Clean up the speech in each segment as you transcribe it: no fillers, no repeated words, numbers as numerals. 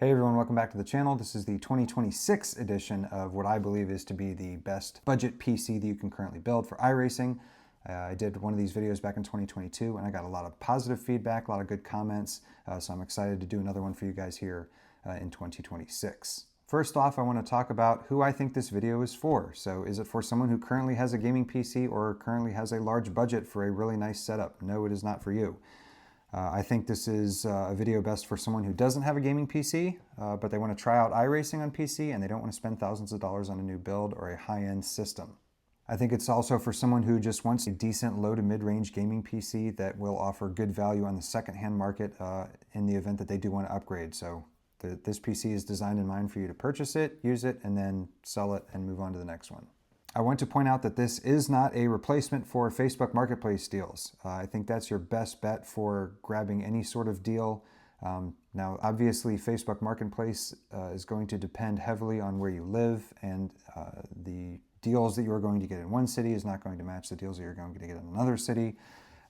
Hey everyone, welcome back to the channel. This is the 2026 edition of what I believe is to be the best budget PC that you can currently build for iRacing. I did one of these videos back in 2022 and I got a lot of positive feedback, a lot of good comments, so I'm excited to do another one for you guys here in 2026. First off, I want to talk about who I think this video is for. So is it for someone who currently has a gaming PC or currently has a large budget for a really nice setup? No, it is not for you. I think this is a video best for someone who doesn't have a gaming PC, but they want to try out iRacing on PC and they don't want to spend thousands of dollars on a new build or a high-end system. I think it's also for someone who just wants a decent low to mid-range gaming PC that will offer good value on the second-hand market in the event that they do want to upgrade. So this PC is designed in mind for you to purchase it, use it, and then sell it and move on to the next one. I want to point out that this is not a replacement for Facebook Marketplace deals. I think that's your best bet for grabbing any sort of deal. Now, obviously, Facebook Marketplace is going to depend heavily on where you live, and the deals that you are going to get in one city is not going to match the deals that you're going to get in another city.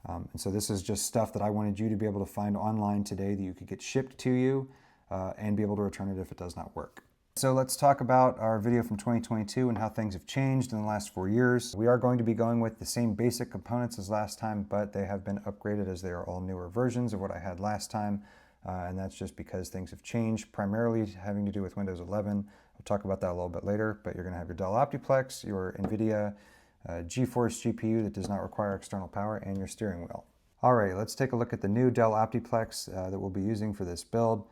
And so this is just stuff that I wanted you to be able to find online today that you could get shipped to you and be able to return it if it does not work. So let's talk about our video from 2022 and how things have changed in the last 4 years. We are going to be going with the same basic components as last time, but they have been upgraded as they are all newer versions of what I had last time. And that's just because things have changed, primarily having to do with Windows 11. We'll talk about that a little bit later, but you're going to have your Dell Optiplex, your NVIDIA GeForce GPU that does not require external power, and your steering wheel. All right, let's take a look at the new Dell Optiplex that we'll be using for this build.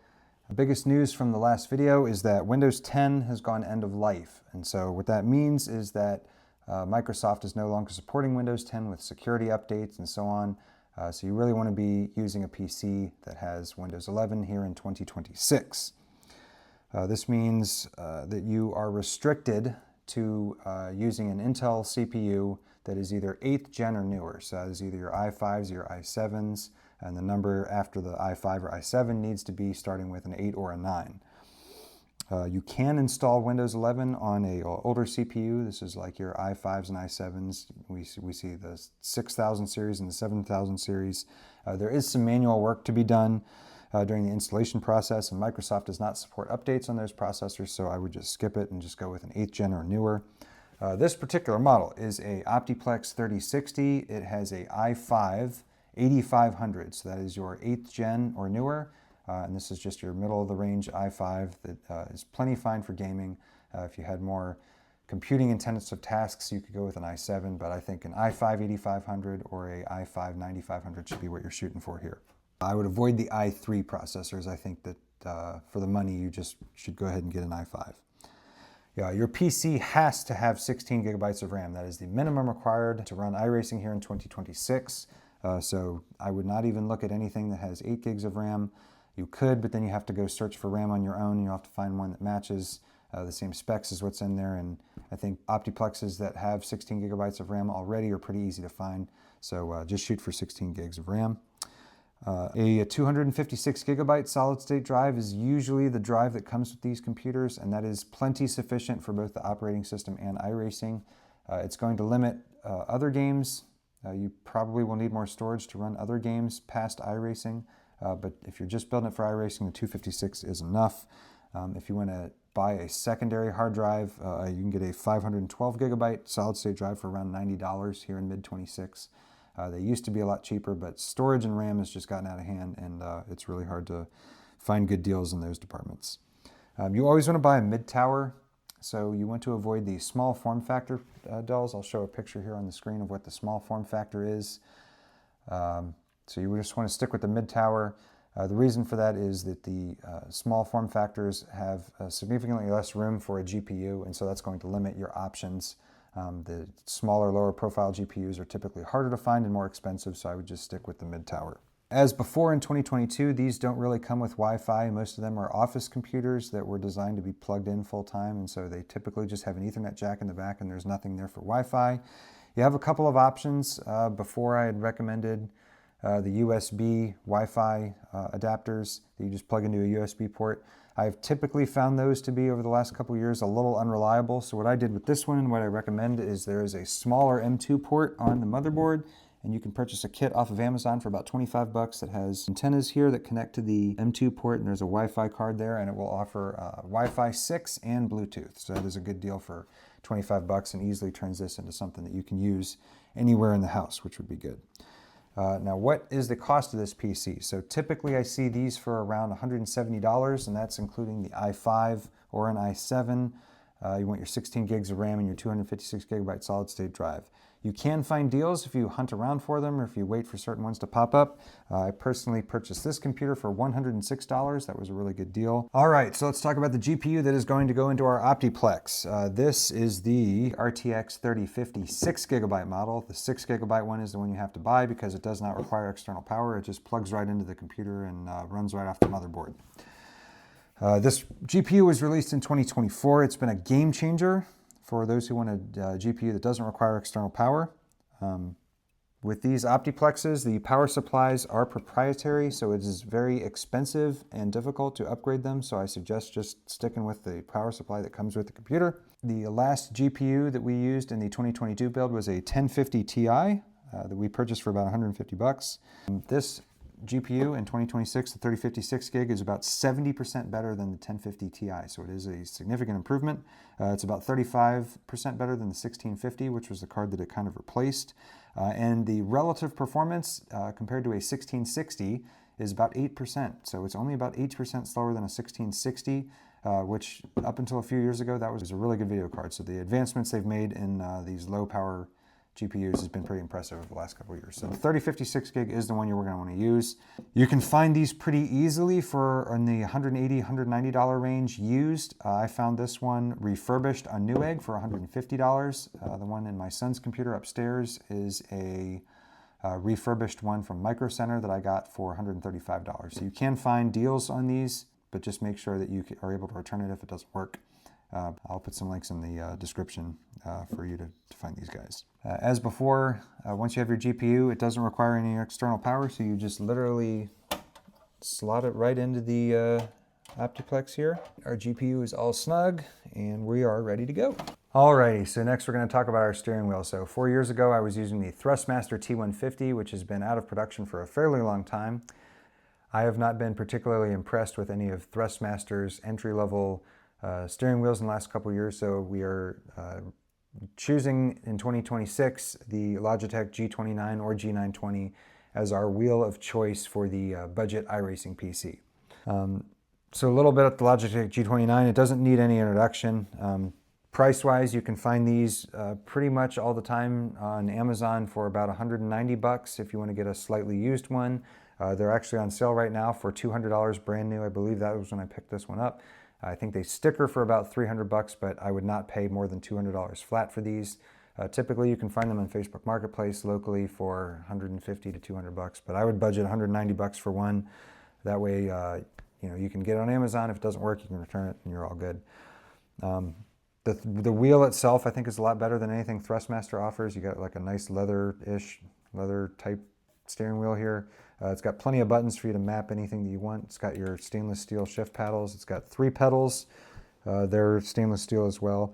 The biggest news from the last video is that Windows 10 has gone end of life. And so what that means is that Microsoft is no longer supporting Windows 10 with security updates and so on. So you really want to be using a PC that has Windows 11 here in 2026. This means that you are restricted to using an Intel CPU that is either 8th gen or newer. So that is either your i5s or your i7s. And the number after the i5 or i7 needs to be starting with an 8 or a 9. You can install Windows 11 on an older CPU. This is like your i5s and i7s. We see the 6000 series and the 7000 series. There is some manual work to be done during the installation process, and Microsoft does not support updates on those processors, so I would just skip it and just go with an 8th gen or newer. This particular model is a Optiplex 3060. It has a i5 8500, so that is your 8th gen or newer, and this is just your middle of the range i5 that is plenty fine for gaming. If you had more computing intensive tasks, you could go with an i7, but I think an i5 8500 or a i5 9500 should be what you're shooting for here. I would avoid the i3 processors. I think that for the money, you just should go ahead and get an i5. Yeah, your PC has to have 16 gigabytes of RAM. That is the minimum required to run iRacing here in 2026. So I would not even look at anything that has 8 gigs of RAM. You could, but then you have to go search for RAM on your own. You'll have to find one that matches the same specs as what's in there. And I think Optiplexes that have 16 gigabytes of RAM already are pretty easy to find. So just shoot for 16 gigs of RAM. A 256 gigabyte solid state drive is usually the drive that comes with these computers, and that is plenty sufficient for both the operating system and iRacing. It's going to limit other games. You probably will need more storage to run other games past iRacing, but if you're just building it for iRacing, the 256 is enough. If you want to buy a secondary hard drive, you can get a 512 gigabyte solid state drive for around $90 here in mid-26. They used to be a lot cheaper, but storage and RAM has just gotten out of hand, and it's really hard to find good deals in those departments. You always want to buy a mid-tower. So you want to avoid the small form factor Dells. I'll show a picture here on the screen of what the small form factor is. So you just want to stick with the mid-tower. The reason for that is that the small form factors have significantly less room for a GPU, and so that's going to limit your options. The smaller, lower profile GPUs are typically harder to find and more expensive, so I would just stick with the mid-tower. As before in 2022, these don't really come with Wi-Fi. Most of them are office computers that were designed to be plugged in full time, and so they typically just have an Ethernet jack in the back and there's nothing there for Wi-Fi. You have a couple of options. Before I had recommended the USB Wi-Fi adapters that you just plug into a USB port. I've typically found those to be, over the last couple of years, a little unreliable. So what I did with this one and what I recommend is there is a smaller M2 port on the motherboard, and you can purchase a kit off of Amazon for about 25 bucks that has antennas here that connect to the M2 port, and there's a Wi-Fi card there, and it will offer Wi-Fi 6 and Bluetooth. So that is a good deal for 25 bucks and easily turns this into something that you can use anywhere in the house, which would be good. Now, what is the cost of this PC? So typically I see these for around $170, and that's including the i5 or an i7. You want your 16 gigs of RAM and your 256 gigabyte solid state drive. You can find deals if you hunt around for them or if you wait for certain ones to pop up. I personally purchased this computer for $106. That was a really good deal. All right, so let's talk about the GPU that is going to go into our Optiplex. This is the RTX 3050 6 gigabyte model. The 6 gigabyte one is the one you have to buy because it does not require external power. It just plugs right into the computer and runs right off the motherboard. This GPU was released in 2024. It's been a game changer for those who want a GPU that doesn't require external power. With these Optiplexes, the power supplies are proprietary, so it is very expensive and difficult to upgrade them, so I suggest just sticking with the power supply that comes with the computer. The last GPU that we used in the 2022 build was a 1050 Ti that we purchased for about 150 bucks. This GPU in 2026, the 3056 gig, is about 70% better than the 1050 Ti, so it is a significant improvement. It's about 35% better than the 1650, which was the card that it kind of replaced. And the relative performance compared to a 1660 is about 8%, so it's only about 8% slower than a 1660, which up until a few years ago, that was a really good video card. So the advancements they've made in these low power GPUs has been pretty impressive over the last couple of years. So the 3056 gig is the one you're going to want to use. You can find these pretty easily for in the $180, $190 range used. I found this one refurbished on Newegg for $150. The one in my son's computer upstairs is a refurbished one from Micro Center that I got for $135. So you can find deals on these, but just make sure that you are able to return it if it doesn't work. I'll put some links in the description for you to find these guys. As before, once you have your GPU, it doesn't require any external power, so you just literally slot it right into the Optiplex here. Our GPU is all snug, and we are ready to go. Alrighty, so next we're going to talk about our steering wheel. So 4 years ago, I was using the Thrustmaster T150, which has been out of production for a fairly long time. I have not been particularly impressed with any of Thrustmaster's entry-level steering wheels in the last couple of years, so we are choosing in 2026 the Logitech G29 or G920 as our wheel of choice for the budget iRacing PC. So a little bit at the Logitech G29, it doesn't need any introduction. Price-wise, you can find these pretty much all the time on Amazon for about 190 bucks if you want to get a slightly used one. They're actually on sale right now for $200 brand new. I believe that was when I picked this one up. I think they sticker for about 300 bucks, but I would not pay more than $200 flat for these. Typically, you can find them on Facebook Marketplace locally for 150 to 200 bucks, but I would budget 190 bucks for one. That way, you can get it on Amazon. If it doesn't work, you can return it, and you're all good. The wheel itself, I think, is a lot better than anything Thrustmaster offers. You got like a nice leather type steering wheel here. It's got plenty of buttons for you to map anything that you want. It's got your stainless steel shift paddles. It's got 3 pedals. They're stainless steel as well.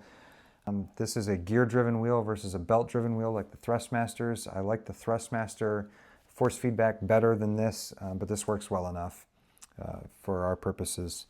This is a gear-driven wheel versus a belt-driven wheel like the Thrustmasters. I like the Thrustmaster force feedback better than this, but this works well enough for our purposes.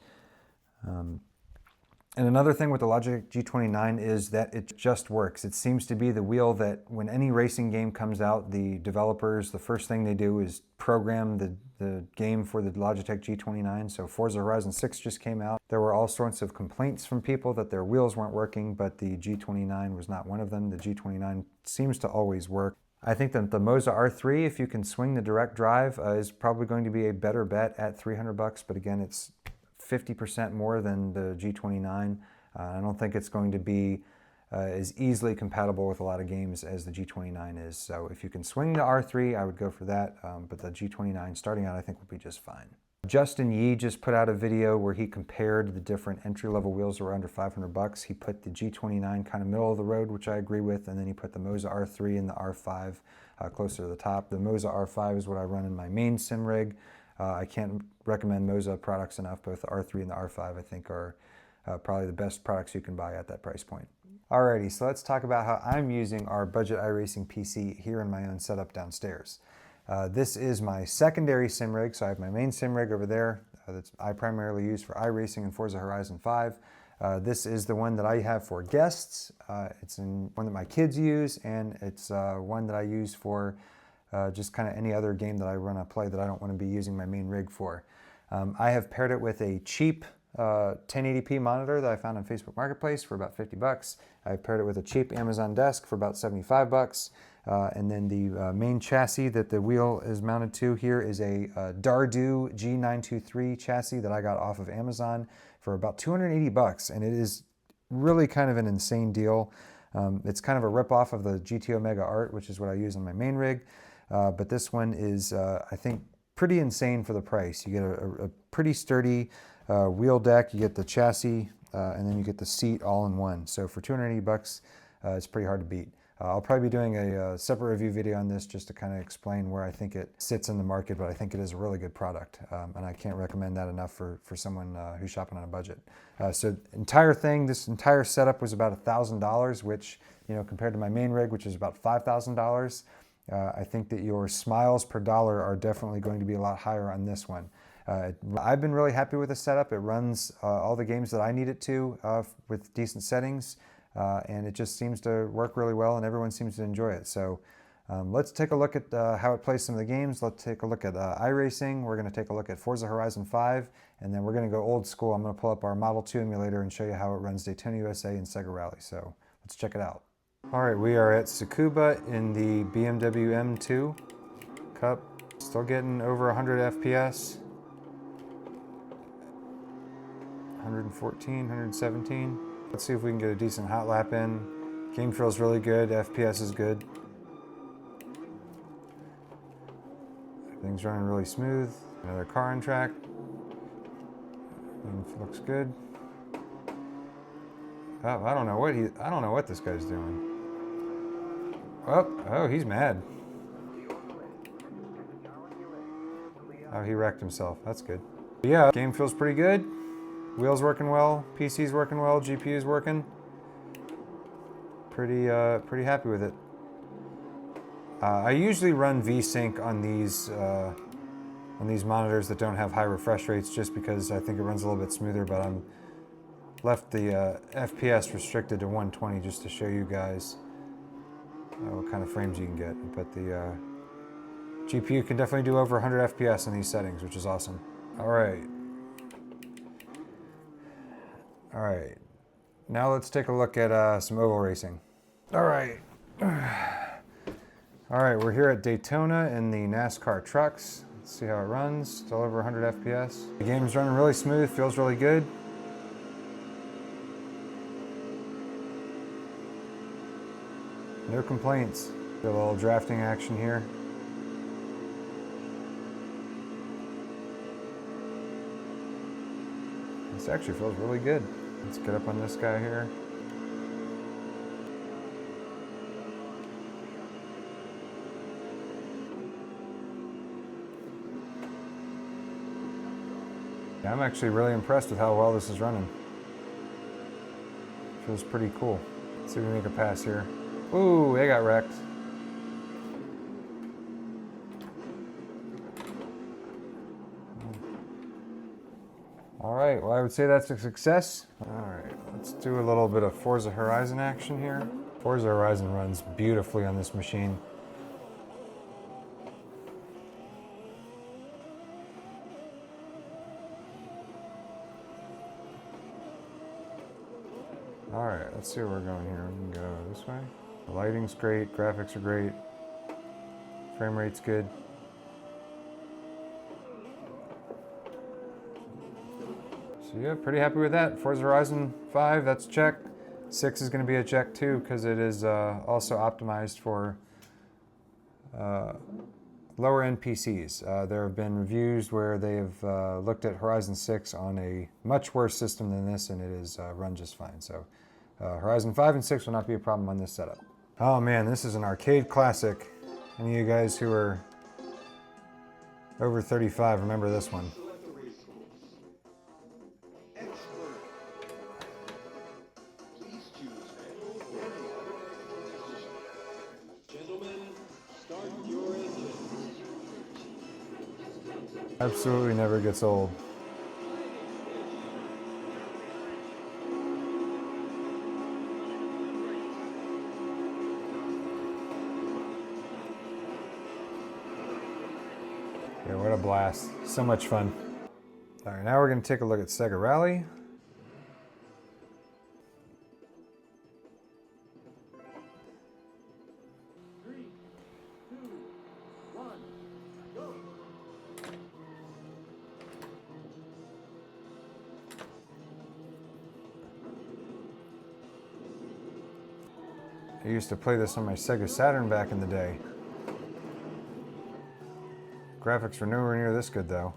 And another thing with the Logitech G29 is that it just works. It seems to be the wheel that when any racing game comes out, the developers, the first thing they do is program the game for the Logitech G29. So Forza Horizon 6 just came out. There were all sorts of complaints from people that their wheels weren't working, but the G29 was not one of them. The G29 seems to always work. I think that the Moza R3, if you can swing the direct drive, is probably going to be a better bet at 300 bucks, but again, it's 50% more than the G29. I don't think it's going to be as easily compatible with a lot of games as the G29 is. So if you can swing the R3, I would go for that, but the G29 starting out I think will be just fine. Justin Yee just put out a video where he compared the different entry-level wheels that were under 500 bucks. He put the G29 kind of middle of the road, which I agree with, and then he put the Moza R3 and the R5 closer to the top. The Moza R5 is what I run in my main sim rig. I can't recommend Moza products enough. Both the R3 and the R5 I think are probably the best products you can buy at that price point. Alrighty, so let's talk about how I'm using our budget iRacing PC here in my own setup downstairs. This is my secondary sim rig, so I have my main sim rig over there that I primarily use for iRacing and Forza Horizon 5. This is the one that I have for guests. It's one that my kids use, and it's one that I use for just kind of any other game that I want to play that I don't want to be using my main rig for. I have paired it with a cheap 1080p monitor that I found on Facebook Marketplace for about 50 bucks. I paired it with a cheap Amazon desk for about 75 bucks. And then the main chassis that the wheel is mounted to here is a Dardu G923 chassis that I got off of Amazon for about 280 bucks. And it is really kind of an insane deal. It's kind of a rip-off of the GT Omega Art, which is what I use on my main rig. But this one is, I think, pretty insane for the price. You get a pretty sturdy wheel deck, you get the chassis, and then you get the seat all in one. So for 280 bucks, it's pretty hard to beat. I'll probably be doing a separate review video on this just to kind of explain where I think it sits in the market, but I think it is a really good product. And I can't recommend that enough for someone who's shopping on a budget. So this entire setup was about $1,000, which, you know, compared to my main rig, which is about $5,000, I think that your smiles per dollar are definitely going to be a lot higher on this one. I've been really happy with the setup. It runs all the games that I need it to with decent settings, and it just seems to work really well, and everyone seems to enjoy it. So let's take a look at how it plays some of the games. Let's take a look at iRacing. We're going to take a look at Forza Horizon 5, and then we're going to go old school. I'm going to pull up our Model 2 emulator and show you how it runs Daytona USA and Sega Rally. So let's check it out. All right, we are at Tsukuba in the BMW M2 Cup. Still getting over 100 FPS. 114, 117. Let's see if we can get a decent hot lap in. Game feels really good, FPS is good. Everything's running really smooth. Another car on track. Looks good. Oh, I don't know what this guy's doing. Oh, he's mad. Oh, he wrecked himself. That's good. But yeah, game feels pretty good. Wheels working well, PC's working well, GPU's working. Pretty happy with it. I usually run VSync on these monitors that don't have high refresh rates, just because I think it runs a little bit smoother. But I'm left the FPS restricted to 120 just to show you guys what kind of frames you can get. But the GPU can definitely do over 100 FPS in these settings, which is awesome. All right. All right, now let's take a look at some oval racing. All right, we're here at Daytona in the NASCAR trucks. Let's see how it runs. Still over 100 FPS. The game's running really smooth, feels really good. No complaints. Got a little drafting action here. This actually feels really good. Let's get up on this guy here. Yeah, I'm actually really impressed with how well this is running. Feels pretty cool. Let's see if we make a pass here. Ooh, they got wrecked. All right, well, I would say that's a success. All right, let's do a little bit of Forza Horizon action here. Forza Horizon runs beautifully on this machine. All right, let's see where we're going here. We can go this way. The lighting's great, graphics are great, frame rate's good. So yeah, pretty happy with that. Forza Horizon 5, that's a check. 6 is going to be a check too, because it is also optimized for lower end PCs. There have been reviews where they have looked at Horizon 6 on a much worse system than this, and it is run just fine. So Horizon 5 and 6 will not be a problem on this setup. Oh man, this is an arcade classic. Any of you guys who are over 35 remember this one. Absolutely never gets old. Yeah, what a blast. So much fun. All right, now we're going to take a look at Sega Rally. I used to play this on my Sega Saturn back in the day. Graphics were nowhere near this good though.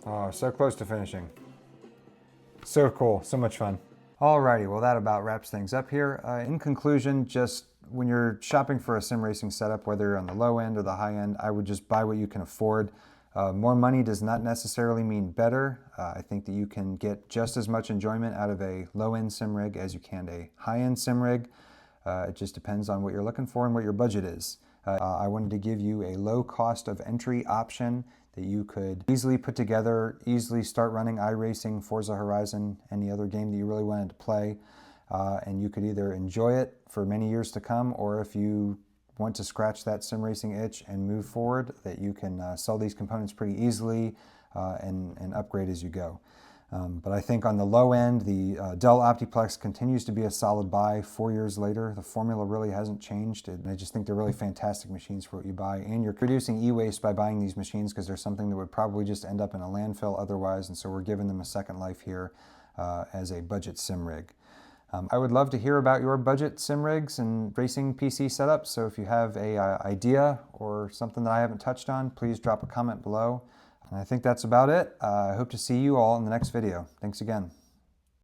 Oh, so close to finishing. So cool, so much fun. Alrighty, well that about wraps things up here. In conclusion, just when you're shopping for a sim racing setup, whether you're on the low end or the high end, I would just buy what you can afford. More money does not necessarily mean better. I think that you can get just as much enjoyment out of a low-end sim rig as you can a high-end sim rig. It just depends on what you're looking for and what your budget is. I wanted to give you a low cost of entry option that you could easily put together, easily start running iRacing, Forza Horizon, any other game that you really wanted to play. And you could either enjoy it for many years to come, or if you want to scratch that sim racing itch and move forward, that you can sell these components pretty easily and upgrade as you go. But I think on the low end, the Dell Optiplex continues to be a solid buy 4 years later. The formula really hasn't changed. And I just think they're really fantastic machines for what you buy. And you're reducing e-waste by buying these machines because they're something that would probably just end up in a landfill otherwise. And so we're giving them a second life here as a budget sim rig. I would love to hear about your budget sim rigs and racing PC setups. So if you have an idea or something that I haven't touched on, please drop a comment below. And I think that's about it. I hope to see you all in the next video. Thanks again.